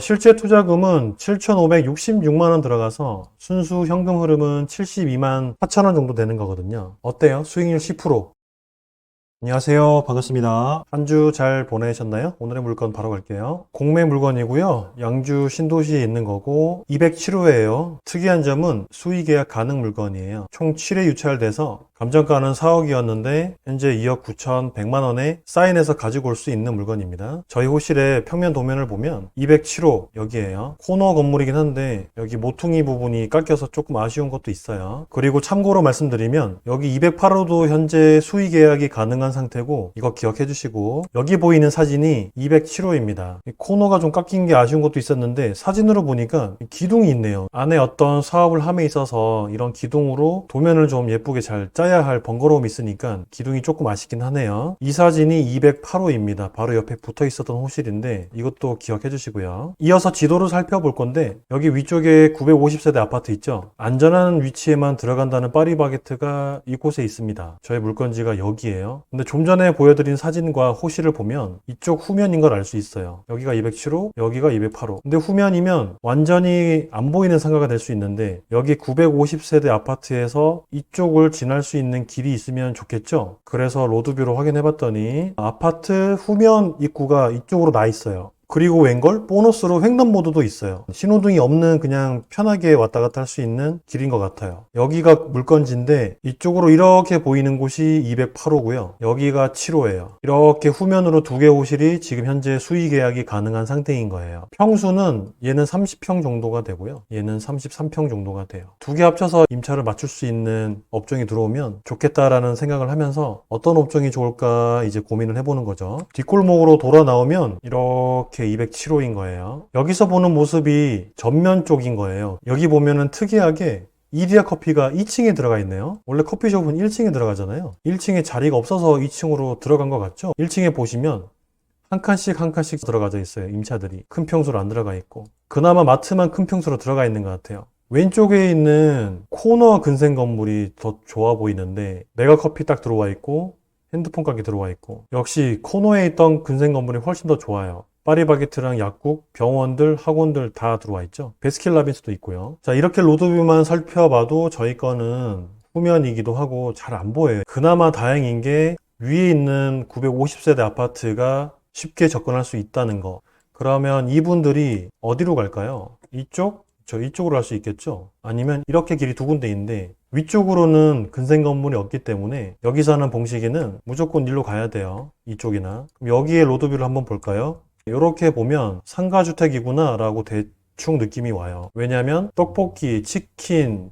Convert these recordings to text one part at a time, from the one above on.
실제 투자금은 7,566만 원 들어가서 순수 현금 흐름은 72만 4천 원 정도 되는 거거든요. 어때요? 수익률 10%. 안녕하세요. 반갑습니다. 한 주 잘 보내셨나요? 오늘의 물건 바로 갈게요. 공매 물건이고요. 양주 신도시에 있는 거고 207호예요. 특이한 점은 수의 계약 가능 물건이에요. 총 7회 유찰돼서 감정가는 4억이었는데 현재 2억 9,100만 원에 사인해서 가지고 올 수 있는 물건입니다. 저희 호실의 평면 도면을 보면 207호 여기에요. 코너 건물이긴 한데 여기 모퉁이 부분이 깎여서 조금 아쉬운 것도 있어요. 그리고 참고로 말씀드리면 여기 208호도 현재 수의 계약이 가능한 상태고 이거 기억해 주시고 여기 보이는 사진이 207호입니다. 코너가 좀 깎인 게 아쉬운 것도 있었는데 사진으로 보니까 기둥이 있네요. 안에 어떤 사업을 함에 있어서 이런 기둥으로 도면을 좀 예쁘게 잘 짜야 할 번거로움이 있으니까 기둥이 조금 아쉽긴 하네요. 이 사진이 208호입니다. 바로 옆에 붙어 있었던 호실인데 이것도 기억해 주시고요. 이어서 지도를 살펴볼 건데 여기 위쪽에 950세대 아파트 있죠? 안전한 위치에만 들어간다는 파리바게트가 이곳에 있습니다. 저의 물건지가 여기에요. 근데 좀 전에 보여드린 사진과 호실을 보면 이쪽 후면인 걸 알 수 있어요. 여기가 207호, 여기가 208호. 근데 후면이면 완전히 안 보이는 상가가 될 수 있는데 여기 950세대 아파트에서 이쪽을 지날 수 있는 길이 있으면 좋겠죠? 그래서 로드뷰로 확인해 봤더니 아파트 후면 입구가 이쪽으로 나 있어요. 그리고 웬걸? 보너스로 횡단보도도 있어요. 신호등이 없는 그냥 편하게 왔다 갔다 할 수 있는 길인 것 같아요. 여기가 물건지인데 이쪽으로 이렇게 보이는 곳이 208호고요. 여기가 7호예요. 이렇게 후면으로 두 개 호실이 지금 현재 수의 계약이 가능한 상태인 거예요. 평수는 얘는 30평 정도가 되고요. 얘는 33평 정도가 돼요. 두 개 합쳐서 임차를 맞출 수 있는 업종이 들어오면 좋겠다라는 생각을 하면서 어떤 업종이 좋을까 이제 고민을 해보는 거죠. 뒷골목으로 돌아 나오면 이렇게 207호인 거예요. 여기서 보는 모습이 전면 쪽인 거예요. 여기 보면은 특이하게 이디야 커피가 2층에 들어가 있네요. 원래 커피숍은 1층에 들어가잖아요. 1층에 자리가 없어서 2층으로 들어간 것 같죠? 1층에 보시면 한 칸씩 한 칸씩 들어가져 있어요. 임차들이. 큰 평수로 안 들어가 있고. 그나마 마트만 큰 평수로 들어가 있는 것 같아요. 왼쪽에 있는 코너 근생 건물이 더 좋아 보이는데 메가커피 딱 들어와 있고 핸드폰 가게 들어와 있고 역시 코너에 있던 근생 건물이 훨씬 더 좋아요. 파리바게트랑 약국, 병원들, 학원들 다 들어와 있죠. 베스킨라빈스도 있고요. 자, 이렇게 로드뷰만 살펴봐도 저희 거는 후면이기도 하고 잘 안 보여요. 그나마 다행인 게 위에 있는 950세대 아파트가 쉽게 접근할 수 있다는 거. 그러면 이분들이 어디로 갈까요? 이쪽? 저 이쪽으로 갈 수 있겠죠? 아니면 이렇게 길이 두 군데 있는데 위쪽으로는 근생 건물이 없기 때문에 여기서는 봉식이는 무조건 일로 가야 돼요. 이쪽이나. 그럼 여기에 로드뷰를 한번 볼까요? 이렇게 보면 상가주택이구나 라고 대충 느낌이 와요. 왜냐면 떡볶이, 치킨,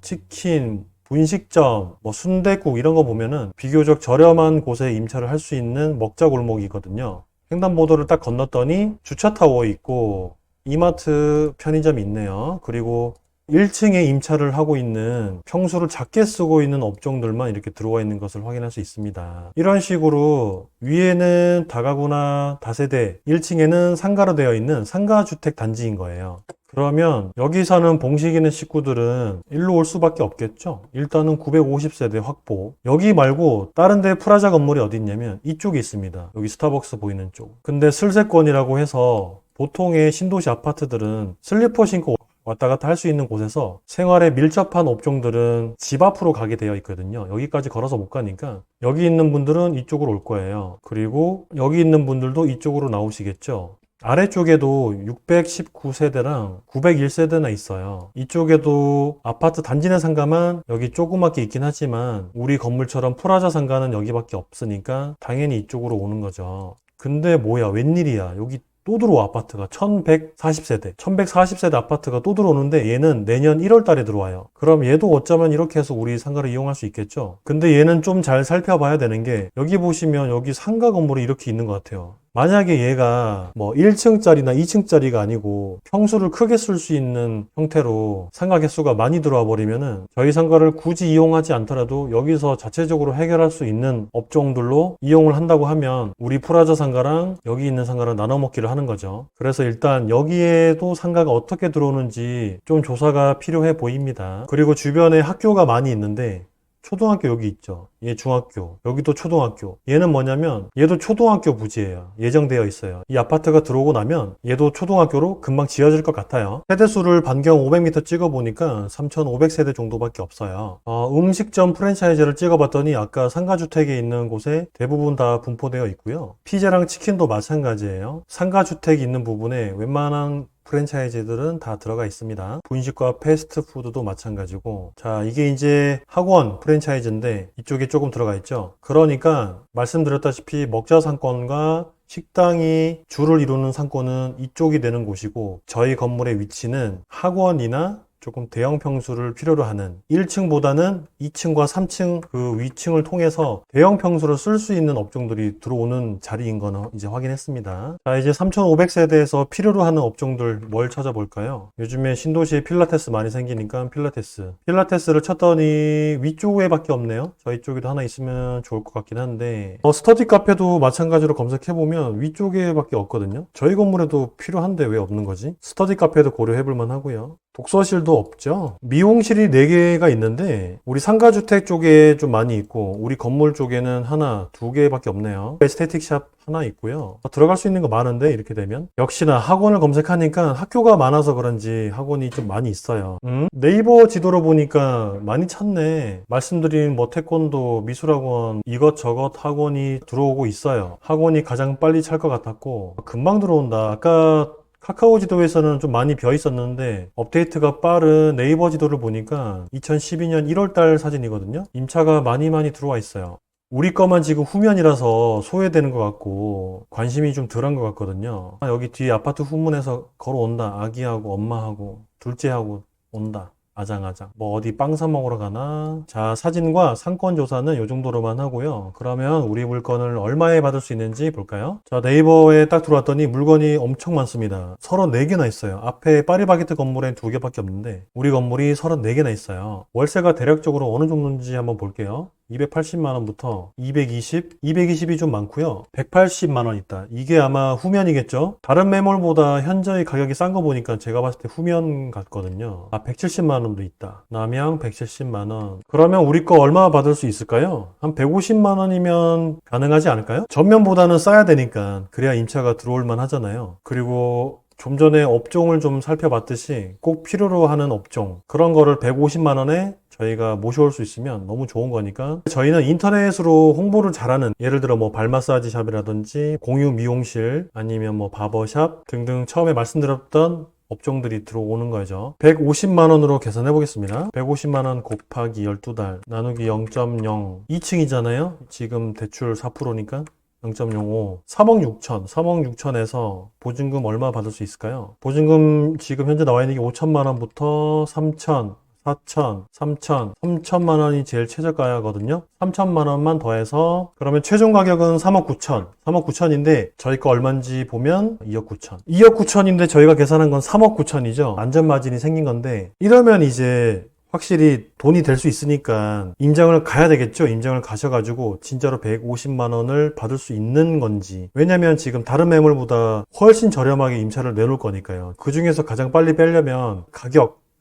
분식점, 뭐 순댓국 이런 거 보면은 비교적 저렴한 곳에 임차를 할 수 있는 먹자 골목이거든요. 횡단보도를 딱 건넜더니 주차타워 있고 이마트 편의점이 있네요. 그리고 1층에 임차를 하고 있는 평수를 작게 쓰고 있는 업종들만 이렇게 들어와 있는 것을 확인할 수 있습니다. 이런 식으로 위에는 다가구나 다세대, 1층에는 상가로 되어 있는 상가주택 단지인 거예요. 그러면 여기 사는 봉식이는 식구들은 일로 올 수밖에 없겠죠. 일단은 950세대 확보. 여기 말고 다른 데 프라자 건물이 어디 있냐면 이쪽에 있습니다. 여기 스타벅스 보이는 쪽. 근데 슬세권이라고 해서 보통의 신도시 아파트들은 슬리퍼 신고 왔다 갔다 할 수 있는 곳에서 생활에 밀접한 업종들은 집 앞으로 가게 되어 있거든요. 여기까지 걸어서 못 가니까 여기 있는 분들은 이쪽으로 올 거예요. 그리고 여기 있는 분들도 이쪽으로 나오시겠죠. 아래쪽에도 619세대랑 901세대나 있어요. 이쪽에도 아파트 단지 내 상가만 여기 조그맣게 있긴 하지만 우리 건물처럼 프라자 상가는 여기밖에 없으니까 당연히 이쪽으로 오는 거죠. 근데 뭐야, 웬일이야. 여기 또 들어와 아파트가 1140세대 1140세대 아파트가 또 들어오는데 얘는 내년 1월 달에 들어와요. 그럼 얘도 어쩌면 이렇게 해서 우리 상가를 이용할 수 있겠죠. 근데 얘는 좀 잘 살펴봐야 되는 게 여기 보시면 여기 상가 건물이 이렇게 있는 것 같아요. 만약에 얘가 뭐 1층짜리나 2층짜리가 아니고 평수를 크게 쓸 수 있는 형태로 상가 개수가 많이 들어와 버리면은 저희 상가를 굳이 이용하지 않더라도 여기서 자체적으로 해결할 수 있는 업종들로 이용을 한다고 하면 우리 프라자 상가랑 여기 있는 상가를 나눠 먹기를 하는 거죠. 그래서 일단 여기에도 상가가 어떻게 들어오는지 좀 조사가 필요해 보입니다. 그리고 주변에 학교가 많이 있는데 초등학교 여기 있죠. 얘 중학교, 여기도 초등학교. 얘는 뭐냐면 얘도 초등학교 부지예요. 예정되어 있어요. 이 아파트가 들어오고 나면 얘도 초등학교로 금방 지어질 것 같아요. 세대수를 반경 500m 찍어보니까 3,500세대 정도밖에 없어요. 음식점 프랜차이즈를 찍어봤더니 아까 상가주택에 있는 곳에 대부분 다 분포되어 있고요. 피자랑 치킨도 마찬가지예요. 상가주택이 있는 부분에 웬만한 프랜차이즈들은 다 들어가 있습니다. 분식과 패스트푸드도 마찬가지고, 자, 이게 이제 학원 프랜차이즈인데 이쪽에 조금 들어가 있죠. 그러니까 말씀드렸다시피 먹자 상권과 식당이 주를 이루는 상권은 이쪽이 되는 곳이고, 저희 건물의 위치는 학원이나 조금 대형 평수를 필요로 하는 1층보다는 2층과 3층 그 위층을 통해서 대형 평수를 쓸 수 있는 업종들이 들어오는 자리인 거는 이제 확인했습니다. 자, 이제 3,500세대에서 필요로 하는 업종들 뭘 찾아볼까요? 요즘에 신도시에 필라테스 많이 생기니까 필라테스를 쳤더니 위쪽에 밖에 없네요. 저희 쪽에도 하나 있으면 좋을 것 같긴 한데, 스터디 카페도 마찬가지로 검색해보면 위쪽에 밖에 없거든요. 저희 건물에도 필요한데 왜 없는 거지? 스터디 카페도 고려해볼만 하고요. 독서실도 없죠. 미용실이 4개가 있는데 우리 상가주택 쪽에 좀 많이 있고 우리 건물 쪽에는 하나, 2개밖에 없네요. 에스테틱샵 하나 있고요. 들어갈 수 있는 거 많은데 이렇게 되면 역시나 학원을 검색하니까 학교가 많아서 그런지 학원이 좀 많이 있어요. 네이버 지도로 보니까 많이 찾네. 말씀드린 뭐 태권도, 미술학원 이것저것 학원이 들어오고 있어요. 학원이 가장 빨리 찰 것 같았고 금방 들어온다. 아까 카카오 지도에서는 좀 많이 비어 있었는데 업데이트가 빠른 네이버 지도를 보니까 2012년 1월달 사진이거든요. 임차가 많이 들어와 있어요. 우리 거만 지금 후면이라서 소외되는 것 같고 관심이 좀 덜한 것 같거든요. 여기 뒤에 아파트 후문에서 걸어온다. 아기하고 엄마하고 둘째하고 온다. 아장아장. 뭐 어디 빵 사 먹으러 가나? 자, 사진과 상권 조사는 이 정도로만 하고요. 그러면 우리 물건을 얼마에 받을 수 있는지 볼까요? 자, 네이버에 딱 들어왔더니 물건이 엄청 많습니다. 34개나 있어요. 앞에 파리바게뜨 건물엔 2개밖에 없는데 우리 건물이 34개나 있어요. 월세가 대략적으로 어느 정도인지 한번 볼게요. 280만 원부터 220이 좀 많고요. 180만 원 있다. 이게 아마 후면이겠죠? 다른 매물보다 현저히 가격이 싼 거 보니까 제가 봤을 때 후면 같거든요. 170만 원도 있다. 남양 170만 원. 그러면 우리 거 얼마 받을 수 있을까요? 한 150만 원이면 가능하지 않을까요? 전면보다는 싸야 되니까 그래야 임차가 들어올 만 하잖아요. 그리고 좀 전에 업종을 좀 살펴봤듯이 꼭 필요로 하는 업종 그런 거를 150만 원에 저희가 모셔올 수 있으면 너무 좋은 거니까 저희는 인터넷으로 홍보를 잘하는 예를 들어 뭐 발마사지 샵이라든지 공유 미용실 아니면 뭐 바버샵 등등 처음에 말씀드렸던 업종들이 들어오는 거죠. 150만 원으로 계산해 보겠습니다. 150만 원 곱하기 12달 나누기 0.0 2층이잖아요. 지금 대출 4%니까 0.05 3억 6천 3억 6천에서 보증금 얼마 받을 수 있을까요? 보증금 지금 현재 나와 있는 게 5천만 원부터 3천 4천, 3천, 3천만 원이 제일 최저가거든요. 3천만 원만 더해서 그러면 최종 가격은 3억 9천. 3억 9천인데 저희 거 얼마인지 보면 2억 9천. 2억 9천인데 저희가 계산한 건 3억 9천이죠. 안전 마진이 생긴 건데 이러면 이제 확실히 돈이 될 수 있으니까 임장을 가야 되겠죠. 임장을 가셔가지고 진짜로 150만 원을 받을 수 있는 건지. 왜냐면 지금 다른 매물보다 훨씬 저렴하게 임차를 내놓을 거니까요. 그 중에서 가장 빨리 빼려면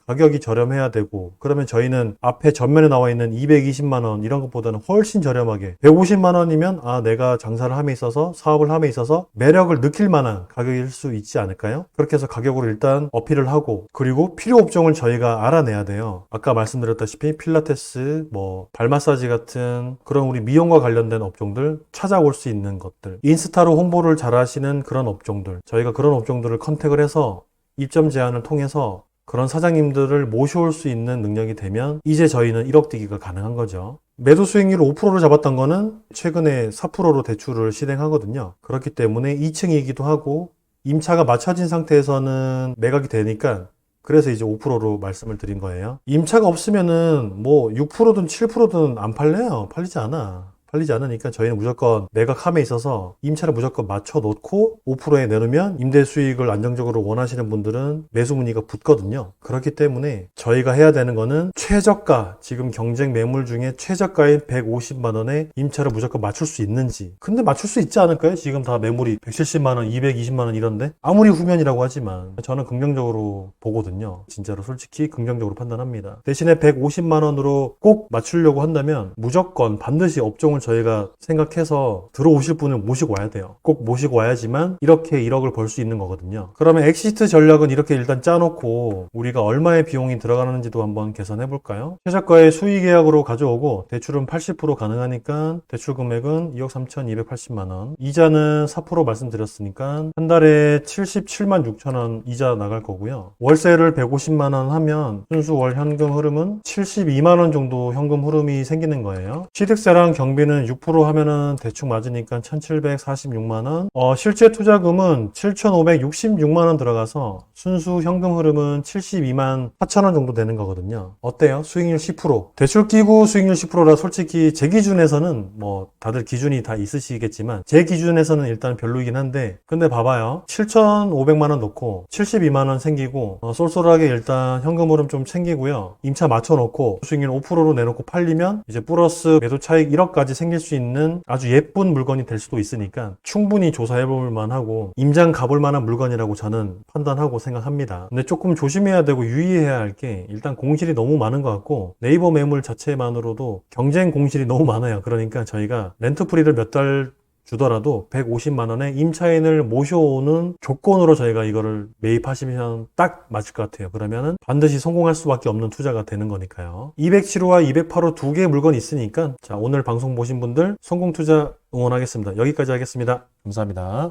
가격이 저렴해야 되고 그러면 저희는 앞에 전면에 나와 있는 220만 원 이런 것보다는 훨씬 저렴하게 150만 원이면 내가 장사를 함에 있어서 사업을 함에 있어서 매력을 느낄 만한 가격일 수 있지 않을까요? 그렇게 해서 가격으로 일단 어필을 하고 그리고 필요 업종을 저희가 알아내야 돼요. 아까 말씀드렸다시피 필라테스, 뭐 발마사지 같은 그런 우리 미용과 관련된 업종들 찾아올 수 있는 것들 인스타로 홍보를 잘 하시는 그런 업종들 저희가 그런 업종들을 컨택을 해서 입점 제안을 통해서 그런 사장님들을 모셔올 수 있는 능력이 되면 이제 저희는 1억 뛰기가 가능한 거죠. 매도 수익률 5%를 잡았던 거는 최근에 4%로 대출을 실행하거든요. 그렇기 때문에 2층이기도 하고 임차가 맞춰진 상태에서는 매각이 되니까 그래서 이제 5%로 말씀을 드린 거예요. 임차가 없으면은 뭐 6%든 7%든 안 팔려요. 팔리지 않아. 팔리지 않으니까 저희는 무조건 매각함에 있어서 임차를 무조건 맞춰 놓고 5%에 내놓으면 임대 수익을 안정적으로 원하시는 분들은 매수 문의가 붙거든요. 그렇기 때문에 저희가 해야 되는 거는 최저가, 지금 경쟁 매물 중에 최저가인 150만 원에 임차를 무조건 맞출 수 있는지. 근데 맞출 수 있지 않을까요? 지금 다 매물이 170만 원, 220만 원 이런데 아무리 후면이라고 하지만 저는 긍정적으로 보거든요. 진짜로 솔직히 긍정적으로 판단합니다. 대신에 150만 원으로 꼭 맞추려고 한다면 무조건 반드시 업종을 저희가 생각해서 들어오실 분을 모시고 와야 돼요. 꼭 모시고 와야지만 이렇게 1억을 벌 수 있는 거거든요. 그러면 엑시트 전략은 이렇게 일단 짜놓고 우리가 얼마의 비용이 들어가는지도 한번 계산해 볼까요? 최저가의 수익 계약으로 가져오고 대출은 80% 가능하니까 대출 금액은 2억 3,280만 원. 이자는 4% 말씀드렸으니까 한 달에 77만 6천 원 이자 나갈 거고요. 월세를 150만 원 하면 순수 월 현금 흐름은 72만 원 정도 현금 흐름이 생기는 거예요. 취득세랑 경비는 6% 하면은 대충 맞으니까 1,746만 원. 실제 투자금은 7,566만 원 들어가서 순수 현금 흐름은 72만 4천 원 정도 되는 거거든요. 어때요? 수익률 10%. 대출 끼고 수익률 10%라 솔직히 제 기준에서는 뭐 다들 기준이 다 있으시겠지만 제 기준에서는 일단 별로이긴 한데 근데 봐봐요. 7,500만 원 넣고 72만 원 생기고 쏠쏠하게 일단 현금 흐름 좀 챙기고요. 임차 맞춰놓고 수익률 5%로 내놓고 팔리면 이제 플러스 매도 차익 1억까지 생길 수 있는 아주 예쁜 물건이 될 수도 있으니까 충분히 조사해볼 만하고 임장 가볼 만한 물건이라고 저는 판단하고 생각합니다. 근데 조금 조심해야 되고 유의해야 할 게 일단 공실이 너무 많은 것 같고 네이버 매물 자체만으로도 경쟁 공실이 너무 많아요. 그러니까 저희가 렌트프리를 몇 달 주더라도 150만 원에 임차인을 모셔오는 조건으로 저희가 이거를 매입하시면 딱 맞을 것 같아요. 그러면은 반드시 성공할 수밖에 없는 투자가 되는 거니까요. 207호와 208호 두 개의 물건이 있으니까 자, 오늘 방송 보신 분들 성공 투자 응원하겠습니다. 여기까지 하겠습니다. 감사합니다.